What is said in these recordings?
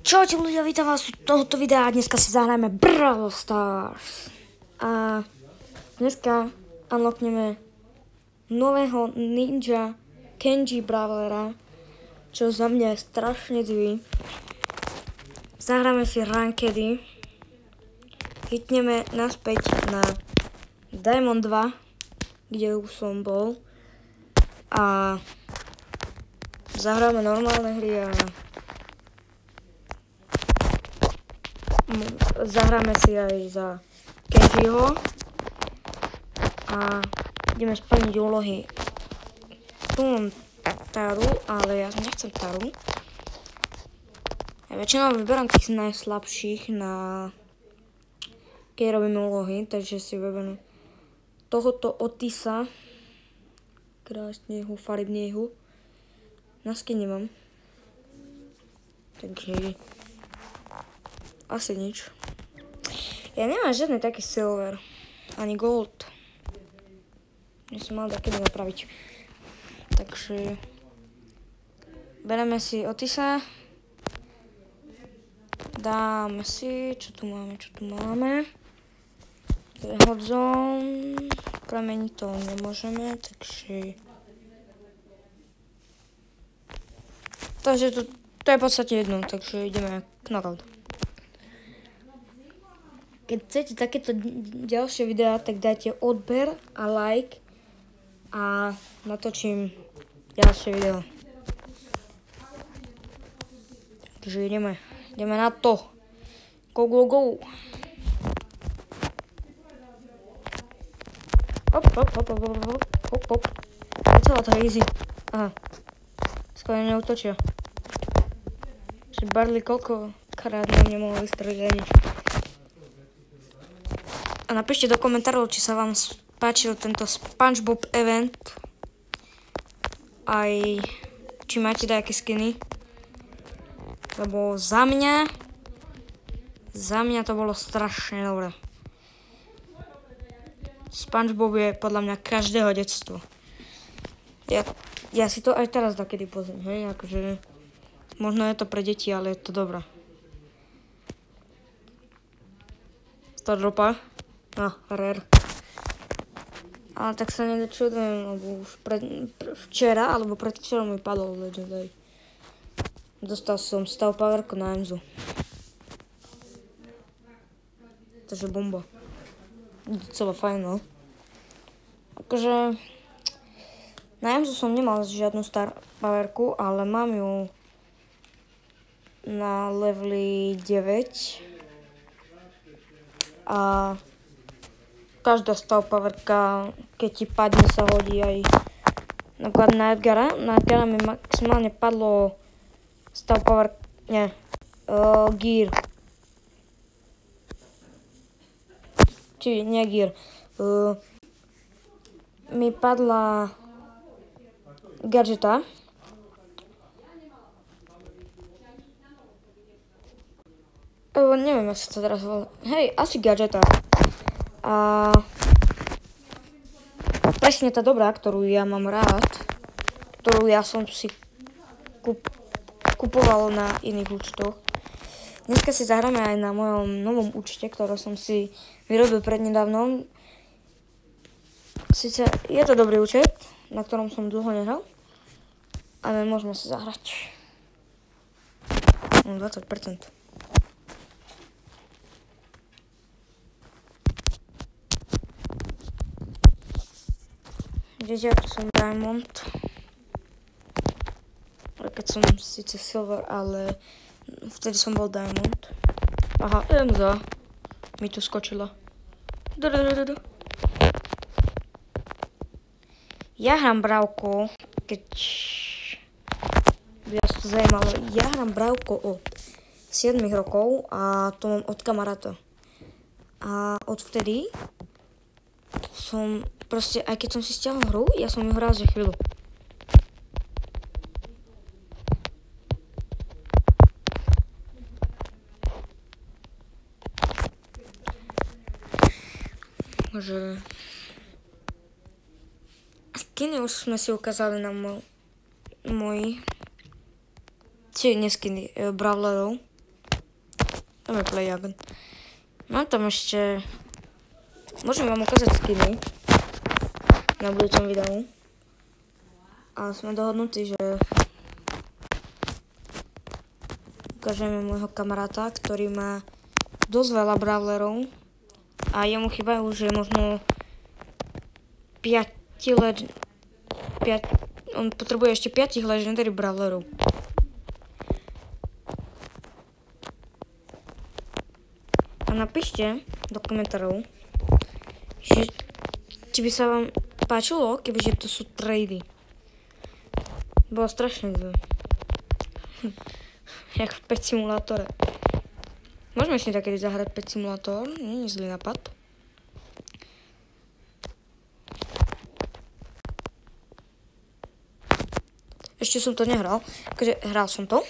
Čaute ľudia, vítam vás u tohoto videa a dneska si zahrajeme Brawl Stars. A dneska unlockneme nového ninja Kenji Brawlera, čo za mňa je strašne divý. Zahráme si rankedy, hitneme naspäť na Diamond 2, kde už som bol, a zahráme normálne hry a zahráme si aj za Kenjiho a ideme splniť úlohy. Tu mám Taru, ale ja nechcem Taru. Ja väčšinou vyberám tých najslabších, keď robíme úlohy, takže si vyberám tohoto Otisa. Krásneho, farebného. Na skin nemám. Takže asi nič. Ja nemám žiadny taký silver, ani gold. Ja som mal takedy napraviť. Takže bereme si Otisa. Dáme si, čo tu máme. To je hot zone. Premeniť to nemôžeme, takže to je v podstate jedno, takže ideme knockout. Keď chcete takéto ďalšie videá, tak dajte odber a like a natočím ďalšie video. Takže ideme na to. Go, go, go. Hop. Je celá to easy. Aha. Skoro neutočia. Že Barley koľkokrát nám nemohol vystreliť nič. A napíšte do komentárov, či sa vám páčil tento SpongeBob event. Aj či máte nejaké skiny. Lebo za mňa to bolo strašne dobré. SpongeBob je podľa mňa každého detstvo. Ja si to aj teraz takedy pozriem, hej, akože možno je to pre deti, ale je to dobré. Stardropa. Rare. Ale tak sa nedočudujem, lebo už včera, alebo predvčerom mi padol Legendary. Dostal som stav powerku na Emzu. Takže bomba. Docela fajn, no. Akože na Emzu som nemal žiadnu star powerku, ale mám ju na leveli 9. A každá stav powerka, keď ti padne, sa hodí aj napríklad na Edgara. Na Edgara mi maximálne padlo stav power, gear. Či nie gear. Mi padla gadžeta. Neviem, jak sa to teraz volá. Hej, asi gadžeta. A presne tá dobrá, ktorú ja mám rád, ktorú ja som si kupoval na iných účtoch. Dneska si zahráme aj na mojom novom účte, ktorý som si vyrobil prednedávnom. Sice je to dobrý účet, na ktorom som dlho nehral, ale môžeme si zahrať. 20%. Viete, ako som Diamond. Keď som síce Silver, ale vtedy som bol Diamond. Aha, Emza mi tu skočila. Ja hrám Bravko, keď by vás to zajímalo. Ja hrám Bravko od 7 rokov a to mám od kamaráta. A odvtedy som proste, aj keď som si stiahol hru, ja som ju hral za chvíľu. Takže skiny už sme si ukázali na moji neskiny brawlerov. Dáme play again. Mám tam ešte... Môžem vám ukázať skiny na budúcom videu. A sme dohodnutí, že ukážeme môjho kamaráta, ktorý má dosť veľa brawlerov a jemu chýbajú, že možno 5 on potrebuje ešte 5 legendary brawlerov. A napíšte do komentárov, že či by sa vám páčilo, kebyže to sú trady. Bolo strašne zle. Jak v Pet Simulátore. Môžeme si takedy zahrať Pet Simulátor, nie je zlý nápad. Ešte som to nehral, akože hral som to,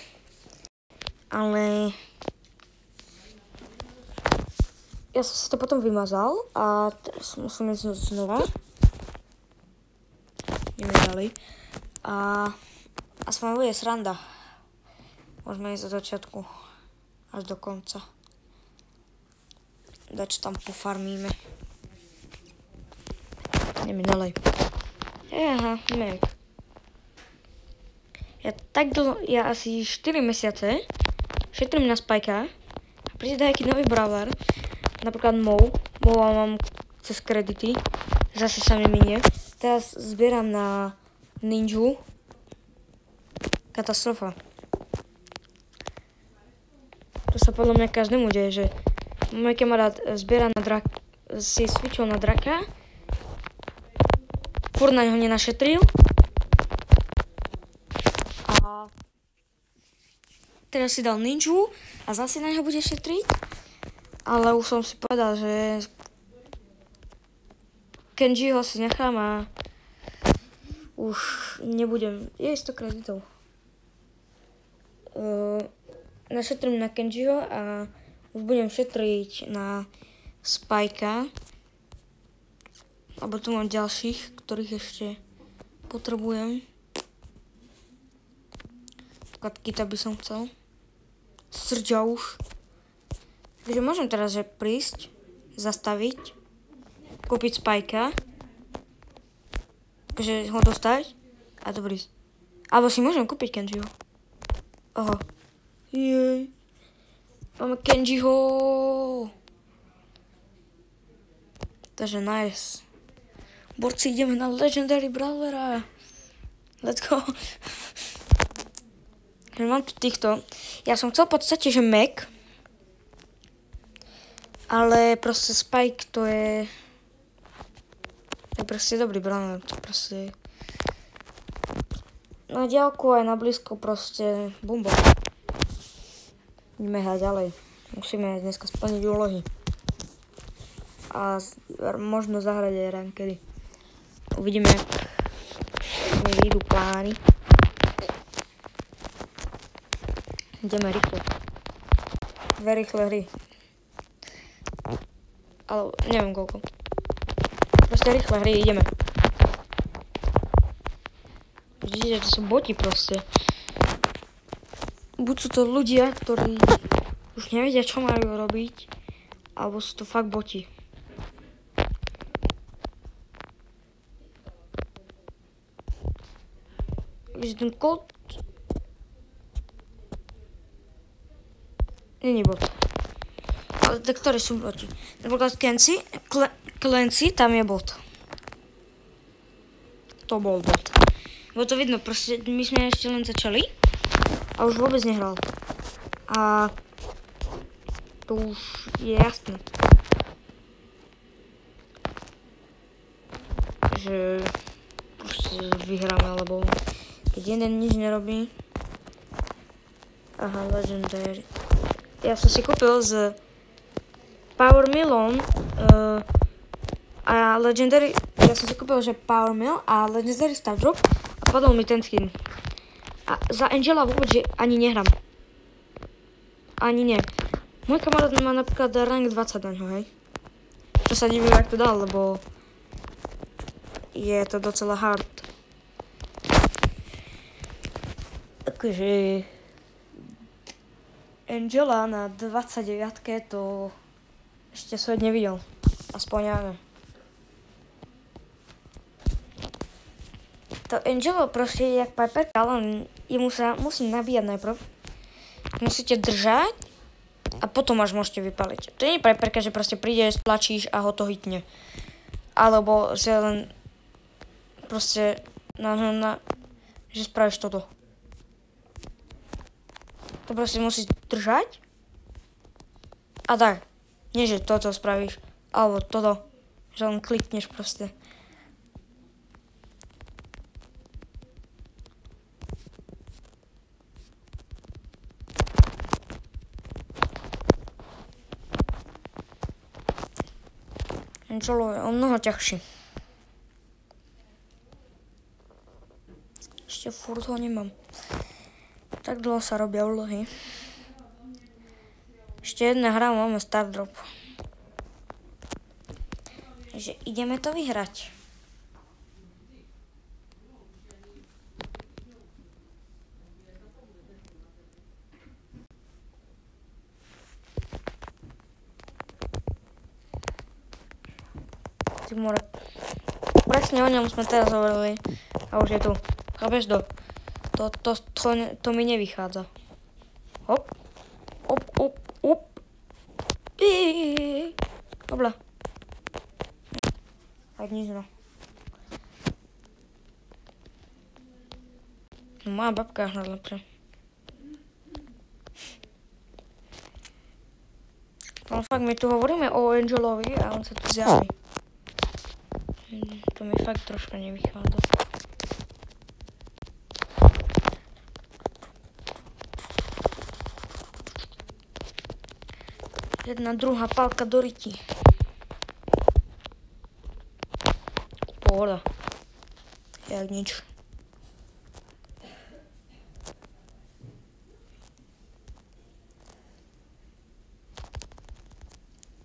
ale ja som si to potom vymazal a teraz musím ísť znova. Ideme ďalej. A s vami bude sranda. Môžeme ísť od začiatku až do konca. Dač tam pofarmíme. Ideme ďalej. Aha, mek. Ja asi 4 mesiace šetrím na Spajka a príde nejaký nový brawler. Napríklad Mow mám cez kredity, zase sa mi minie. Teraz zbieram na Ninju. Katastrofa. To sa podľa mňa každému deje, že môj kamarát zbiera si switchol na draka, furt na ňo nenašetril a teraz si dal Ninju a zase na ňo bude šetriť. Ale už som si povedal, že Kenjiho si nechám a už nebudem. Je 100 kreditov. Našetrím na Kenjiho a už budem šetriť na Spajka. Alebo tu mám ďalších, ktorých ešte potrebujem. Kita by som chcel. Srdža už. Takže môžem teraz že prísť, zastaviť, kúpiť Spajka, takže ho dostať a to prísť. Alebo si môžem kúpiť Kenjiho. Oho. Jej. Máme Kenjiho. Takže nice. Borci, ideme na Legendary Brawlera. Let's go. Mám tu týchto. Ja som chcel v podstate, že Mac. Ale proste Spike to je proste dobrý brawler, to proste na diaľku aj na blízko proste bomba. Ideme hrať ďalej, musíme dneska splniť úlohy a možno zahrať aj rankedy. Uvidíme, jak mi vyjdú plány. Ideme rýchlo. Dve rýchle hry. Ale neviem koľko. Proste rýchle hry, ideme. Vidíte, to sú boti proste. Buď sú to ľudia, ktorí už nevedia, čo majú robiť, alebo sú to fakt boti. Vidíte, ten Colt není bot. Ale ktoré sú boti? Napríklad Clancy, tam je bot. To bol bot. Bolo to vidno, proste my sme ešte len začali a už vôbec nehral. A to už je jasné. Že proste vyhráme, alebo keď jeden nič nerobí. Aha, Legendary. Ja som si kúpil z Power Millon a Legendary, ja som si kúpil, že Power Mill a Legendary Star Drop a padol mi ten skin. A za Angela vôbec, že ani nehrám. Ani nie. Môj kamarát má napríklad rank 20 na ňo, hej. Čo sa divím, jak to dal, lebo je to docela hard. Takže Angela na 29, to ešte svet nevidel. Aspoň ja neviem. To Angelo proste je jak Piperka, ale jemu sa musí nabíjať najprv. Musíte držať a potom až môžete vypaliť. To nie je Piperka, že proste príde, stlačíš a ho to hitne. Alebo že len proste že spravíš toto. To proste musíš držať a tak. Nie, že toto spravíš, alebo toto, že len klikneš proste. Angelo je o mnoho ťažší. Ešte furt ho nemám. Tak dlho sa robia úlohy. Ešte jedna hra, máme Start Drop. Takže ideme to vyhrať. More. Presne o ňom sme teraz hovorili. A už je tu. Chápeš to? To mi nevychádza. Hop. Hop. Dobla. Tak nič no. Moja babka je hned lepšia. No fakt, my tu hovoríme o Angelovi a on sa tu zjaví. To mi fakt troška nevychádza. Jedna druhá pálka do ryti. Pohoda. Jak nič.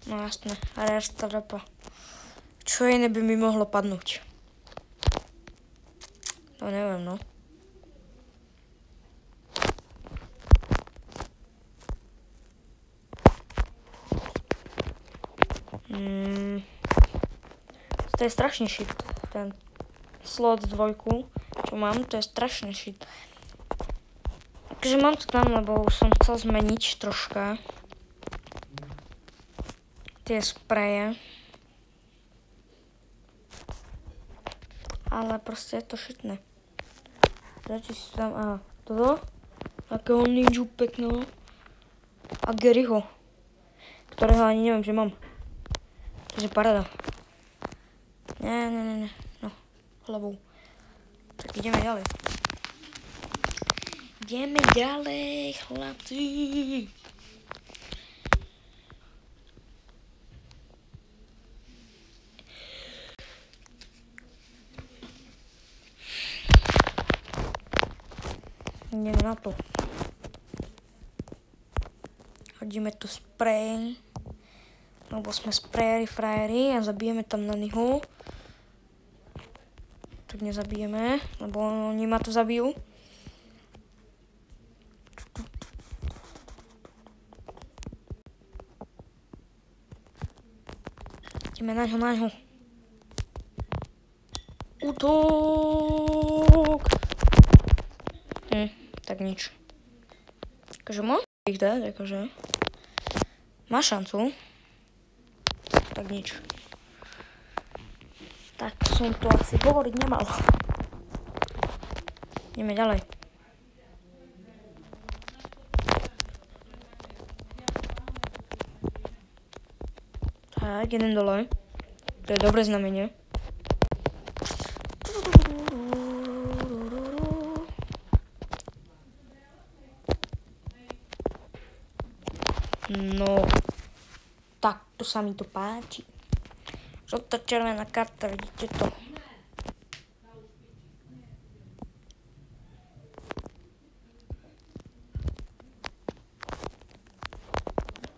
No jasné, restart. Čo iné by mi mohlo padnúť? To neviem, no. To je strašný shit. Ten slot 2, čo mám, to je strašný shit. Takže mám to tam, lebo už som chcel zmeniť troška tie spreje. Ale proste je to šitné. Radšej si tam, toto. Takého ninju pekného. A Garyho. Ktorého ani neviem, že mám. Takže paráda. Nie. No, hlavou. Tak ideme ďalej. Ideme ďalej, chlapci. Ideme na to. Hodíme tu sprej. Lebo sme sprejeri frajeri a zabijeme tam na nihu. Tak nezabijeme, lebo oni ma tu zabijú. Ideme na ňo. Útok! Tak nič. Takže môžem ich dať, akože. Má šancu. Tak nič. Tak som to asi hovoriť nemal. Ideme ďalej. Tak, jeden dole. To je dobré znamenie. No, tak to sa mi to páči. Žltá červená karta, vidíte to.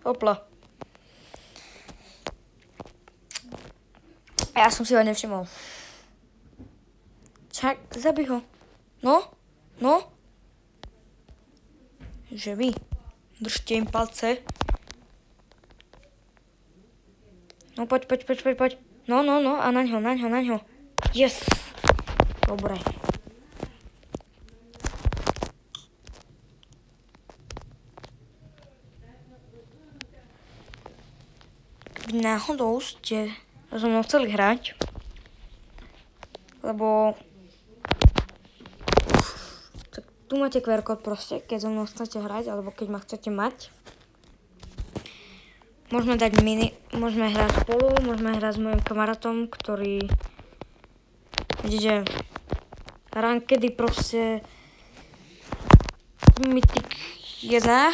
Hopla. Ja som si ho nevšimol. Čak, zabij ho. No. Že by. Držte im palce. No poď. No, a naňho. Yes. Dobre. Keby náhodou ste so mnou chceli hrať, lebo tak tu máte QR kód proste, keď so mnou chcete hrať, alebo keď ma chcete mať. Môžeme hrať spolu, môžeme hrať s mojim kamarátom, ktorý, vidíte, rankedy proste Mythic 1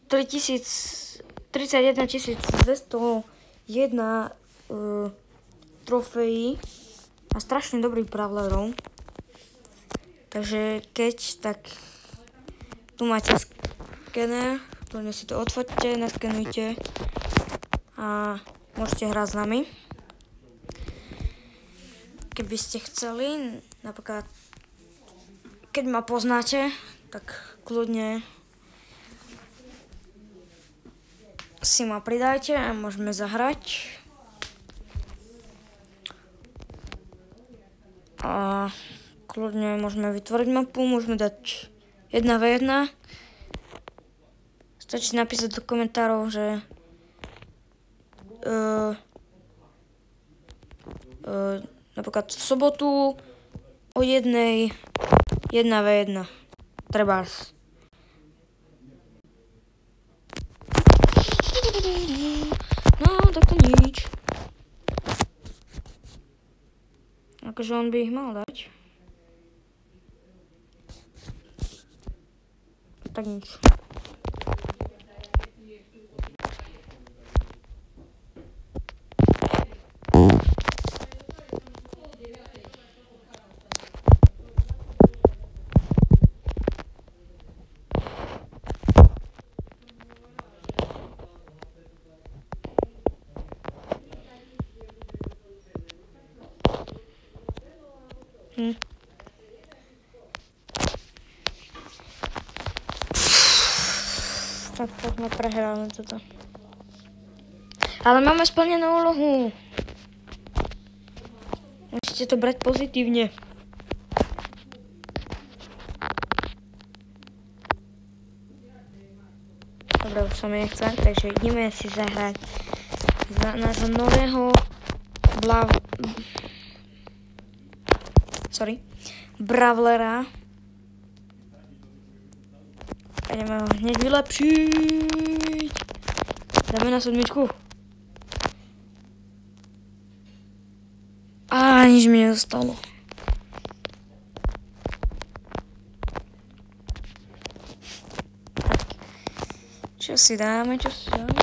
31 201 trofejí a strašne dobrých brawlerov. Takže keď, tak tu máte skener, kľudne si to odfoťte, naskenujte a môžete hrať s nami. Keby ste chceli, napríklad keď ma poznáte, tak kľudne si ma pridajte a môžeme zahrať. A kľudne môžeme vytvoriť mapu, môžeme dať 1v1. Stačí napísať do komentárov, že napríklad v sobotu o 1v1. Trebárs. No, tak to nič. Akože on by ich mal dať. Tak nič. Tak poďme prehráme toto. Ale máme splnenú úlohu. Musíte to brať pozitívne. Dobre, už sa mi nechce, takže ideme si zahrať nášho nového brawlera. Ideme ho hneď vylepšiť. Dáme na 7. A nič mi nedostalo. Čo si dáme?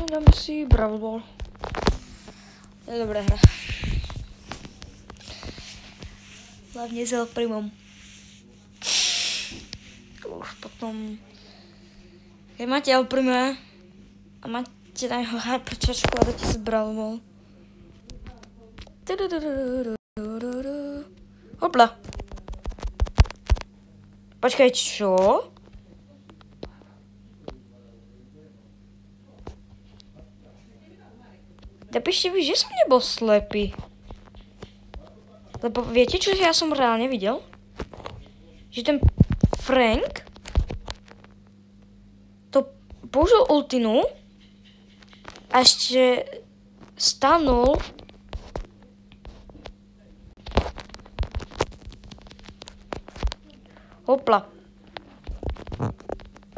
Dáme si Brawl Ball. To je dobrá hra. Hlavne s El Primom. Už potom... Keď máte El Prima a máte na jeho hyperčačku a dáte si Brawl Ball. Hopla. Počkaj, čo? Napíšte vy, že som nebol slepý. Lebo viete, čo ja som reálne videl? Že ten Frank to použil ultinu a ešte stanul hopla.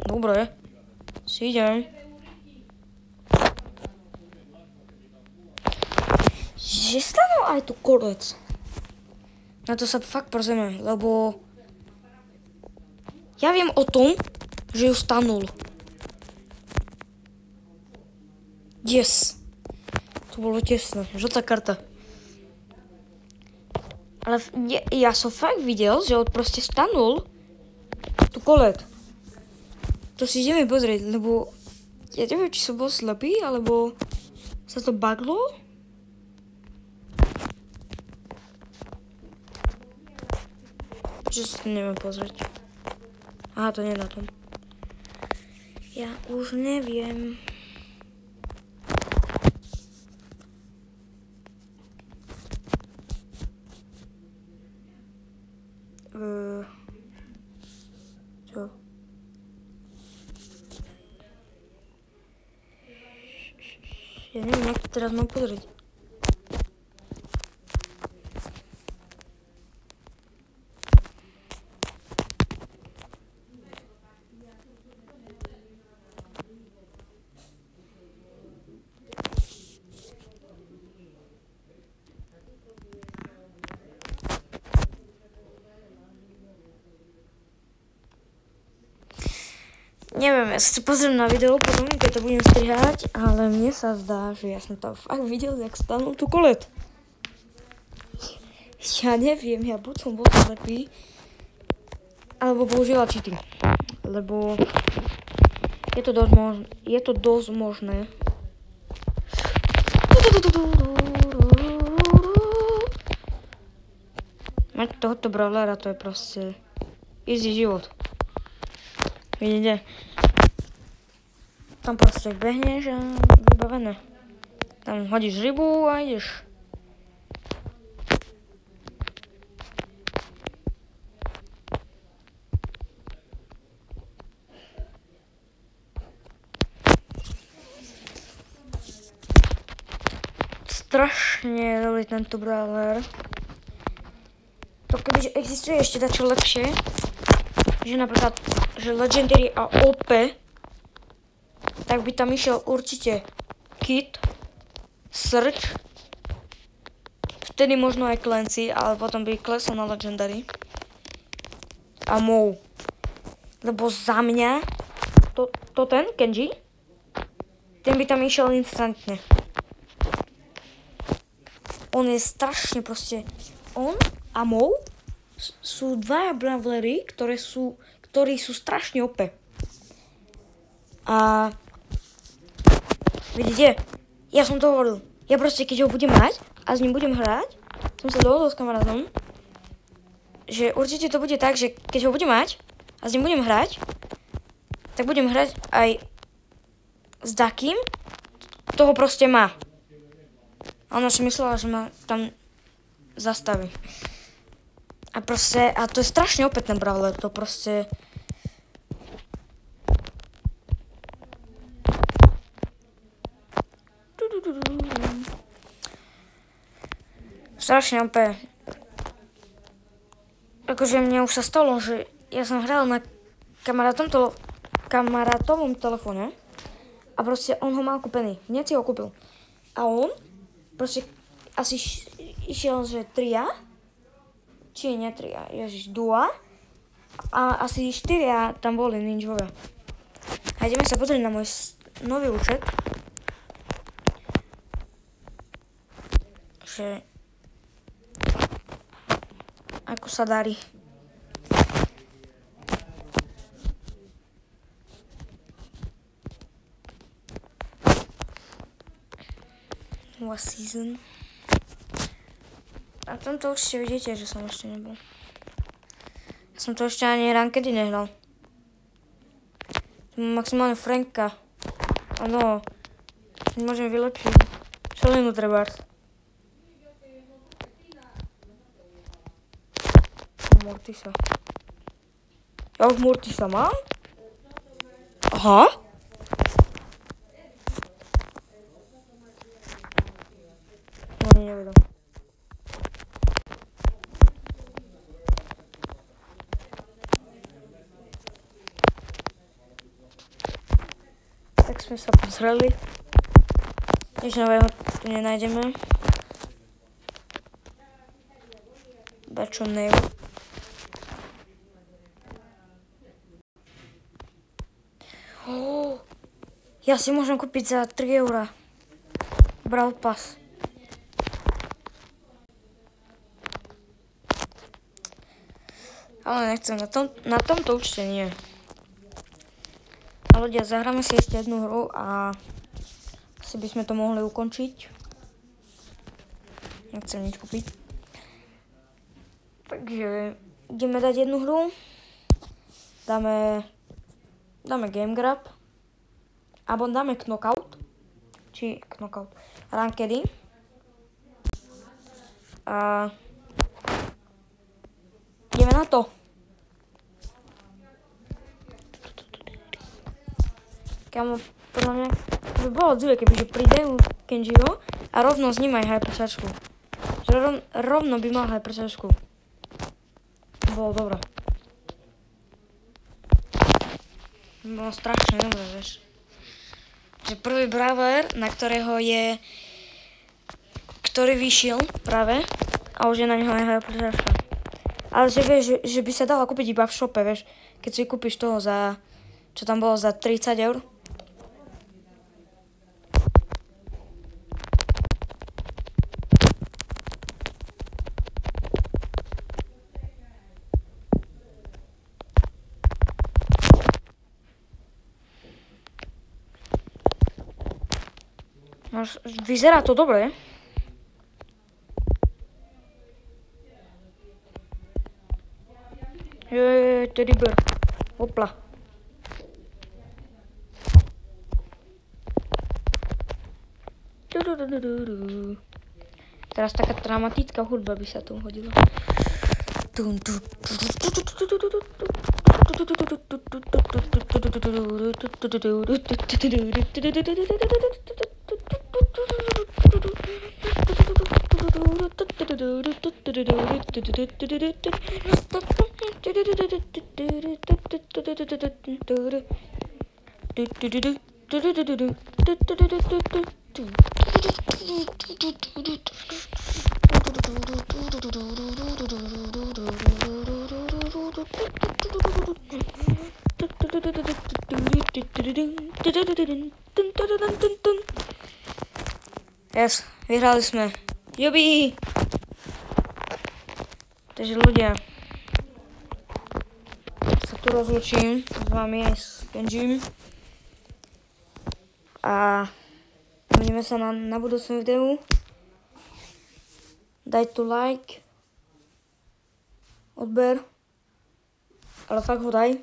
Dobre, si idem. Že stanul aj tu kolec. Na to sa fakt pozrieme, lebo ja viem o tom, že ju stanul. Yes. To bolo tesné. Žltá karta. Ale ja som fakt videl, že on proste stanul tu kolet. To si ideme pozrieť, lebo ja neviem, či som bol slepý, alebo sa to buglo. Čo si to neviem pozrieť. Aha, to nie je na tom. Ja už neviem. Čo? Ja neviem, jak to teraz mám pozrieť. Neviem, ja si pozriem na video potom, keď to budem strihať, ale mne sa zdá, že ja som tam fakt videl, jak stanul tu kolet. Ja neviem, ja buď som bol slepý, alebo používal cheating. Lebo je to dosť možné. Mať tohoto brawlera, to je proste easy život. Vidíte? Tam proste behneš a vybavené. Tam hodíš rybu a ideš. Strašne dobrý tento brawler. To kebyže existuje ešte dačo lepšie, že napríklad, že Legendary a OP, tak by tam išiel určite Kit, Search, vtedy možno aj Clancy, ale potom by klesol na Legendary a Moe. Lebo za mňa, to ten, Kenji, ten by tam išiel instantne. On je strašne proste, on a Moe sú dvaja brawlery, ktorí sú strašne OP. A vidíte, ja som to hovoril. Ja proste, keď ho budem mať a s ním budem hrať, som sa dohodol s kamarátom, že určite to bude tak, že keď ho budem mať a s ním budem hrať, tak budem hrať aj s takým, toho proste má. A ona si myslela, že ma tam zastaví. A proste, a to je strašne opätné brawler, to proste... Strašne opäť. Akože mne už sa stalo, že ja som hral na kamarátovom telefóne a proste on ho mal kúpený. Hneď si ho kúpil. A on proste asi išiel, že 3, či nie 3, ježiš, 2 a asi 4 tam boli ninjovia. A ideme sa pozrieť na môj nový účet. Že ako sa darí. Nová season. A tomto určite vidíte, že som ešte nebol. Ja som to ešte ani rankedy nehral. Maximálne Franka. Áno. Môžem vylepšiť. Šelinu trebárs. Mortisa. Ja už Mortisa mám? Aha. No, nevedom. Tak sme sa pozreli. Nič nového tu nenájdeme. Dačo Neo. Ja si môžem kúpiť za 3 €. Brawl Pass. Ale nechcem, na tomto určite nie. A ľudia, zahráme si ešte jednu hru a asi by sme to mohli ukončiť. Nechcem nič kúpiť. Takže ideme dať jednu hru. dáme game grab, alebo dáme knockout, rankedy. A ideme na to. Kámo, podľa mňa by bolo zle, kebyže príde Kenjiho a rovno s ním aj hyperčačku. Že rovno by mal hyperčačku. Bolo dobré. Bolo strašne dobré, vieš. Že prvý brawler, na ktorého je... ktorý vyšiel práve a už je na neho aj hyperčačka. Ale že vieš, že by sa dala kúpiť iba v shope, vieš. Keď si kúpiš toho za... čo tam bolo za 30 eur. Vyzerá to dobre. Teddy bear. Hopla. Teraz taká dramatická hudba by sa tu hodila. Yes, vyhrali sme. Jubi! Takže ľudia, sa tu rozlučím s vami aj s Kenjim. A uvidíme sa na budúcom videu. Daj tu like, odber, ale fakt ho daj.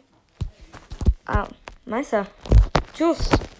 A maj sa. Čus!